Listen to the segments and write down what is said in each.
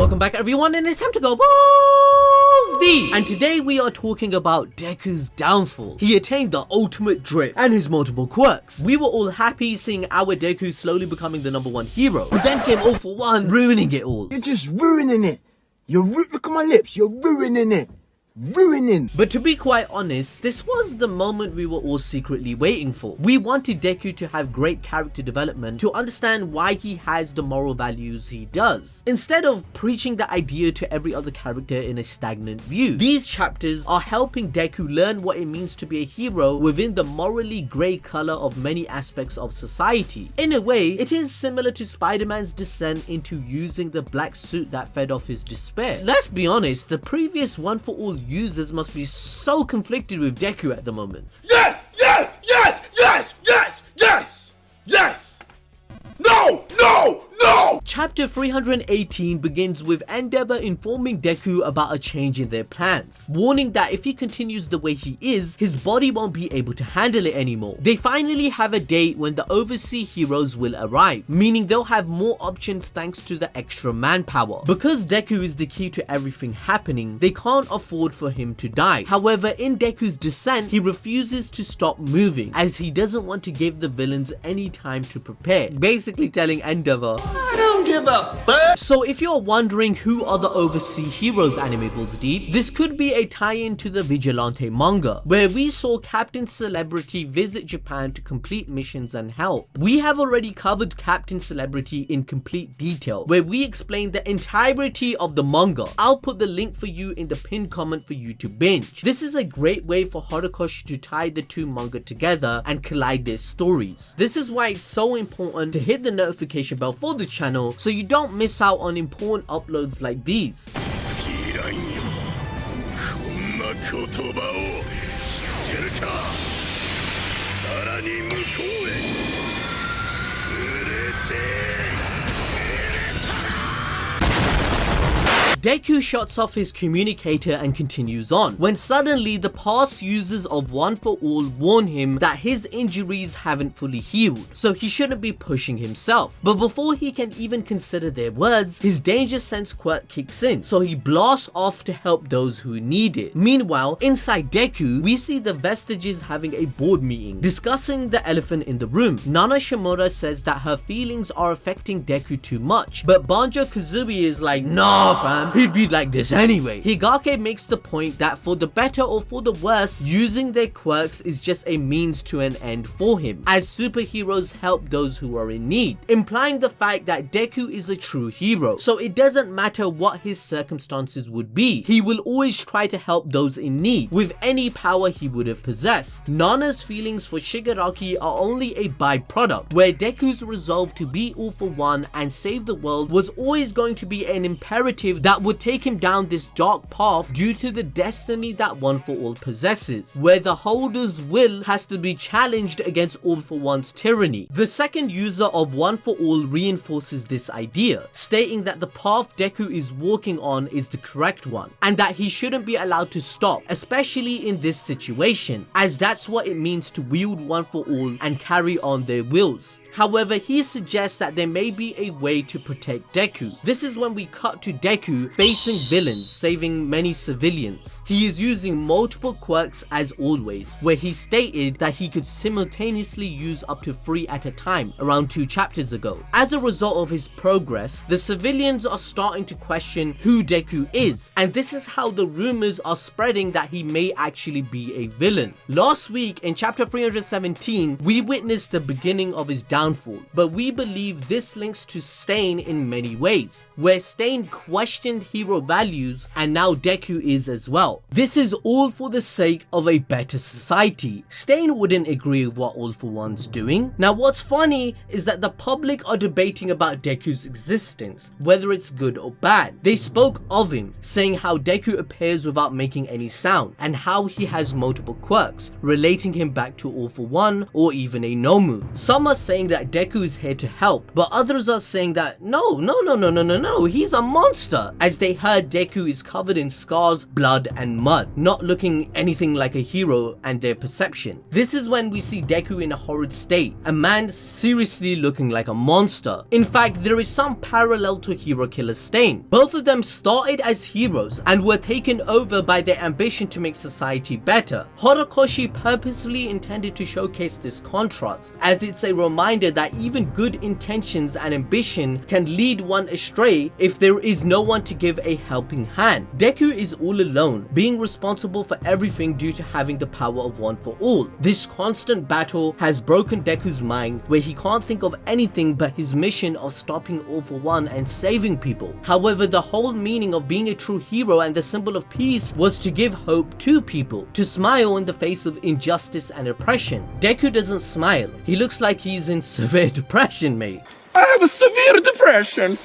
Welcome back everyone, and it's time to go balls deep. And today we are talking about Deku's downfall. He attained the ultimate drip and his multiple quirks. We were all happy seeing our Deku slowly becoming the #1 hero, but then came All For One ruining it all. You're just ruining it. Look at my lips, you're ruining it. But to be quite honest, this was the moment we were all secretly waiting for. We wanted Deku to have great character development, to understand why he has the moral values he does, instead of preaching the idea to every other character in a stagnant view. These chapters are helping Deku learn what it means to be a hero within the morally grey colour of many aspects of society. In a way, it is similar to Spider-Man's descent into using the black suit that fed off his despair. Let's be honest, the previous One For All users must be so conflicted with Deku at the moment. Yes! Yes! Yes! Yes! Yes! Yes! Yes! No! No! No! Chapter 318 begins with Endeavor informing Deku about a change in their plans, warning that if he continues the way he is, his body won't be able to handle it anymore. They finally have a date when the overseas heroes will arrive, meaning they'll have more options thanks to the extra manpower. Because Deku is the key to everything happening, they can't afford for him to die. However, in Deku's descent, he refuses to stop moving, as he doesn't want to give the villains any time to prepare, basically telling Endeavor, I don't give a fuck. So if you're wondering who are the overseas heroes, Anime Balls Deep, this could be a tie-in to the Vigilante manga, where we saw Captain Celebrity visit Japan to complete missions and help. We have already covered Captain Celebrity in complete detail, where we explained the entirety of the manga. I'll put the link for you in the pinned comment for you to binge. This is a great way for Horikoshi to tie the two manga together and collide their stories. This is why it's so important to hit the notification bell for the channel so you don't miss out on important uploads like these. Deku shuts off his communicator and continues on, when suddenly the past users of One For All warn him that his injuries haven't fully healed, so he shouldn't be pushing himself. But before he can even consider their words, his danger sense quirk kicks in, so he blasts off to help those who need it. Meanwhile, inside Deku, we see the vestiges having a board meeting, discussing the elephant in the room. Nana Shimura says that her feelings are affecting Deku too much, but Banjo Kazooie is like, nah fam, he'd be like this anyway. Higake makes the point that for the better or for the worse, using their quirks is just a means to an end for him, as superheroes help those who are in need, implying the fact that Deku is a true hero, so it doesn't matter what his circumstances would be, he will always try to help those in need with any power he would have possessed. Nana's feelings for Shigaraki are only a byproduct, where Deku's resolve to be all for one and save the world was always going to be an imperative that would take him down this dark path due to the destiny that One For All possesses, where the holder's will has to be challenged against All For One's tyranny. The second user of One For All reinforces this idea, stating that the path Deku is walking on is the correct one, and that he shouldn't be allowed to stop, especially in this situation, as that's what it means to wield One For All and carry on their wills. However, he suggests that there may be a way to protect Deku. This is when we cut to Deku facing villains, saving many civilians. He is using multiple quirks as always, where he stated that he could simultaneously use up to 3 at a time around 2 chapters ago. As a result of his progress, the civilians are starting to question who Deku is, and this is how the rumors are spreading that he may actually be a villain. Last week in chapter 317, we witnessed the beginning of his downfall, but we believe this links to Stain in many ways, where Stain questioned hero values and now Deku is as well. This is all for the sake of a better society. Stain wouldn't agree with what All For One's doing. Now what's funny is that the public are debating about Deku's existence, whether it's good or bad. They spoke of him, saying how Deku appears without making any sound, and how he has multiple quirks, relating him back to All For One or even a Nomu. Some are saying that Deku is here to help, but others are saying that no, he's a monster, as as they heard Deku is covered in scars, blood and mud, not looking anything like a hero and their perception. This is when we see Deku in a horrid state, a man seriously looking like a monster. In fact, there is some parallel to Hero Killer Stain. Both of them started as heroes and were taken over by their ambition to make society better. Horikoshi purposefully intended to showcase this contrast, as it's a reminder that even good intentions and ambition can lead one astray if there is no one to give a helping hand. Deku is all alone, being responsible for everything due to having the power of one for all. This constant battle has broken Deku's mind, where he can't think of anything but his mission of stopping All for One and saving people. However, the whole meaning of being a true hero and the symbol of peace was to give hope to people, to smile in the face of injustice and oppression. Deku doesn't smile. He looks like he's in severe depression, mate. I have a severe depression.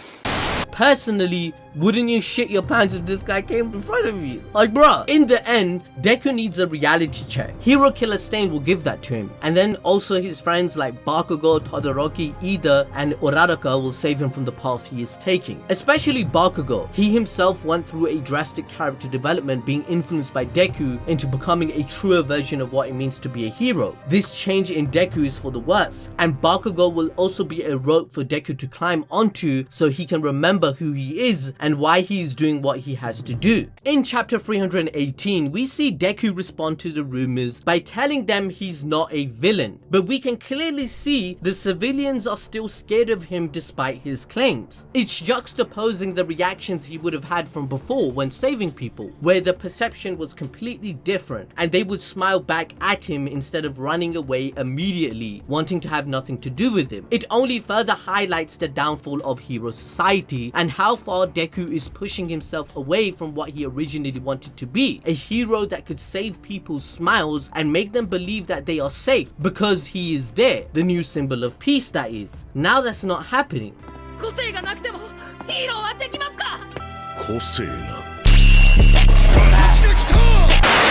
Personally, wouldn't you shit your pants if this guy came in front of you? Like, bruh. In the end, Deku needs a reality check. Hero Killer Stain will give that to him. And then also his friends like Bakugo, Todoroki, Ida, and Uraraka will save him from the path he is taking. Especially Bakugo. He himself went through a drastic character development, being influenced by Deku into becoming a truer version of what it means to be a hero. This change in Deku is for the worse, and Bakugo will also be a rope for Deku to climb onto so he can remember who he is and why he is doing what he has to do. In chapter 318, we see Deku respond to the rumors by telling them he's not a villain, but we can clearly see the civilians are still scared of him despite his claims. It's juxtaposing the reactions he would have had from before when saving people, where the perception was completely different and they would smile back at him instead of running away immediately, wanting to have nothing to do with him. It only further highlights the downfall of hero society and how far Deku is pushing himself away from what he originally wanted to be, a hero that could save people's smiles and make them believe that they are safe because he is there, the new symbol of peace that is. Now that's not happening.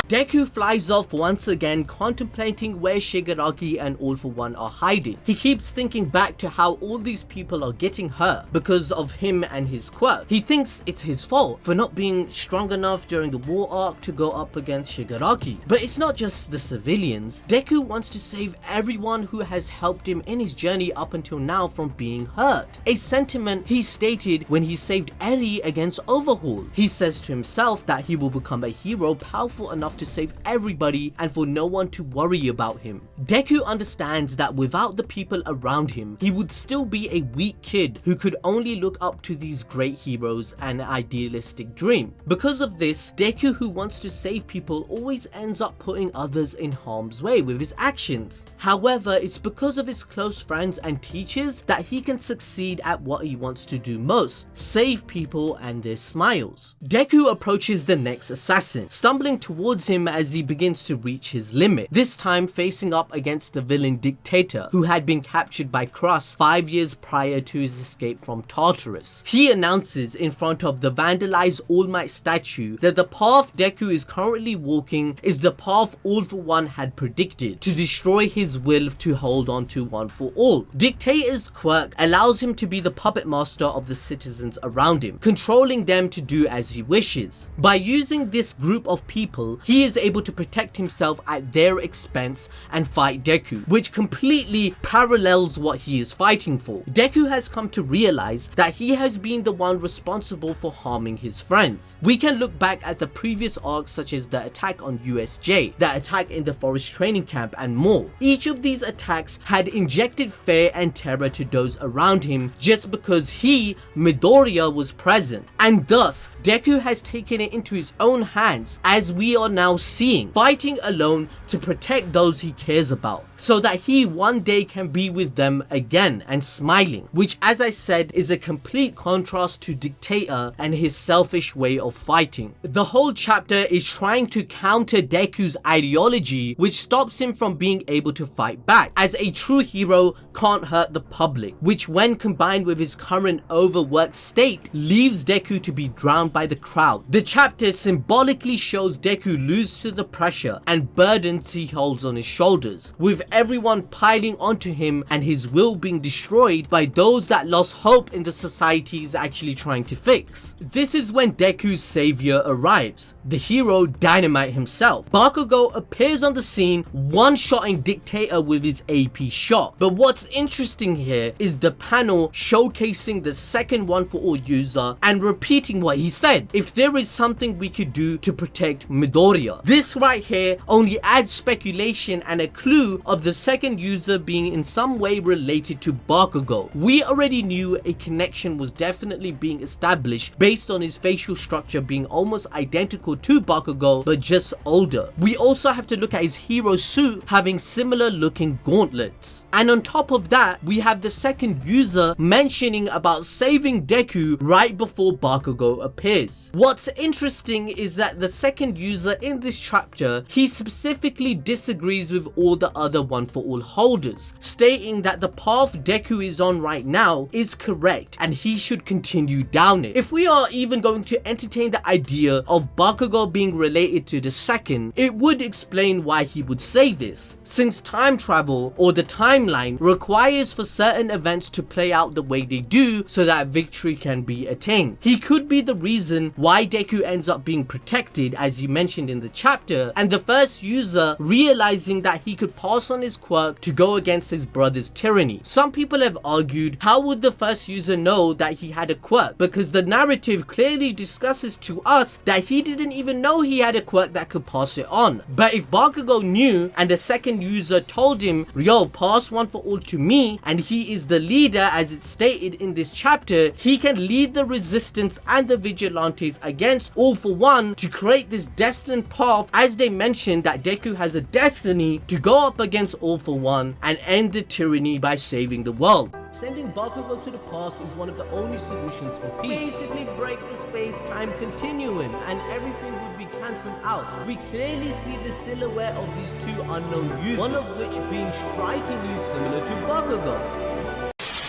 Deku flies off once again, contemplating where Shigaraki and All for One are hiding. He keeps thinking back to how all these people are getting hurt because of him and his quirk. He thinks it's his fault for not being strong enough during the war arc to go up against Shigaraki. But it's not just the civilians. Deku wants to save everyone who has helped him in his journey up until now from being hurt. A sentiment he stated when he saved Eri against Overhaul. He says to himself that he will become a hero powerful enough to save everybody and for no one to worry about him. Deku understands that without the people around him, he would still be a weak kid who could only look up to these great heroes and an idealistic dream. Because of this, Deku, who wants to save people, always ends up putting others in harm's way with his actions. However, it's because of his close friends and teachers that he can succeed at what he wants to do most, save people and their smiles. Deku approaches the next assassin, stumbling towards him as he begins to reach his limit, this time facing up against the villain Dictator, who had been captured by Cross 5 years prior to his escape from Tartarus. He announces in front of the vandalized All Might statue that the path Deku is currently walking is the path All for One had predicted, to destroy his will to hold on to One for All. Dictator's quirk allows him to be the puppet master of the citizens around him, controlling them to do as he wishes. By using this group of people, he is able to protect himself at their expense and fight Deku, which completely parallels what he is fighting for. Deku has come to realize that he has been the one responsible for harming his friends. We can look back at the previous arcs such as the attack on USJ, the attack in the forest training camp and more. Each of these attacks had injected fear and terror to those around him just because he, Midoriya, was present. And thus, Deku has taken it into his own hands, as we are now seeing, fighting alone to protect those he cares about, so that he one day can be with them again and smiling, which, as I said, is a complete contrast to Dictator and his selfish way of fighting. The whole chapter is trying to counter Deku's ideology, which stops him from being able to fight back, as a true hero can't hurt the public, which when combined with his current overworked state leaves Deku Deku to be drowned by the crowd. The chapter symbolically shows Deku lose to the pressure and burdens he holds on his shoulders, with everyone piling onto him and his will being destroyed by those that lost hope in the society he's actually trying to fix. This is when Deku's savior arrives, the hero Dynamite himself. Bakugo appears on the scene, one-shotting Dictator with his AP shot. But what's interesting here is the panel showcasing the second One For All user and repeating what he said: if there is something we could do to protect Midoriya. This right here only adds speculation and a clue of the second user being in some way related to Bakugo. We already knew a connection was definitely being established based on his facial structure being almost identical to Bakugo, but just older. We also have to look at his hero suit having similar looking gauntlets. And on top of that, we have the second user mentioning about saving Deku right before Bakugo appears. What's interesting is that the second user in this chapter, he specifically disagrees with all the other One For All holders, stating that the path Deku is on right now is correct and he should continue down it. If we are even going to entertain the idea of Bakugo being related to the second, it would explain why he would say this, since time travel or the timeline requires for certain events to play out the way they do so that victory can be attained. He could be the reason why Deku ends up being protected, as he mentioned in the chapter, and the first user realizing that he could pass on his quirk to go against his brother's tyranny. Some people have argued, how would the first user know that he had a quirk? Because the narrative clearly discusses to us that he didn't even know he had a quirk that could pass it on. But if Bakugo knew and the second user told him, yo, pass One For All to me, and he is the leader as it's stated in this chapter, he can lead the resistance and the vigilantes against All For One to create this destined path, as they mentioned that Deku has a destiny to go up against All For One and end the tyranny by saving the world. Sending Bakugo to the past is one of the only solutions for peace. Basically break the space-time continuum and everything would be cancelled out. We clearly see the silhouette of these two unknown users, one of which being strikingly similar to Bakugo.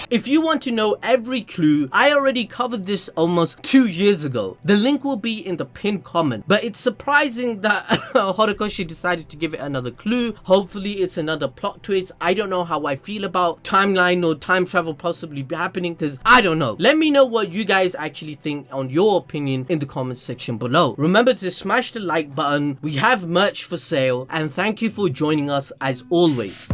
If you want to know every clue, I already covered this almost 2 years ago. The link will be in the pinned comment, but it's surprising that Horikoshi decided to give it another clue. Hopefully it's another plot twist. I don't know how I feel about timeline or time travel possibly happening, because I don't know. Let me know what you guys actually think on your opinion in the comments section below. Remember to smash the like button. We have merch for sale, and thank you for joining us as always.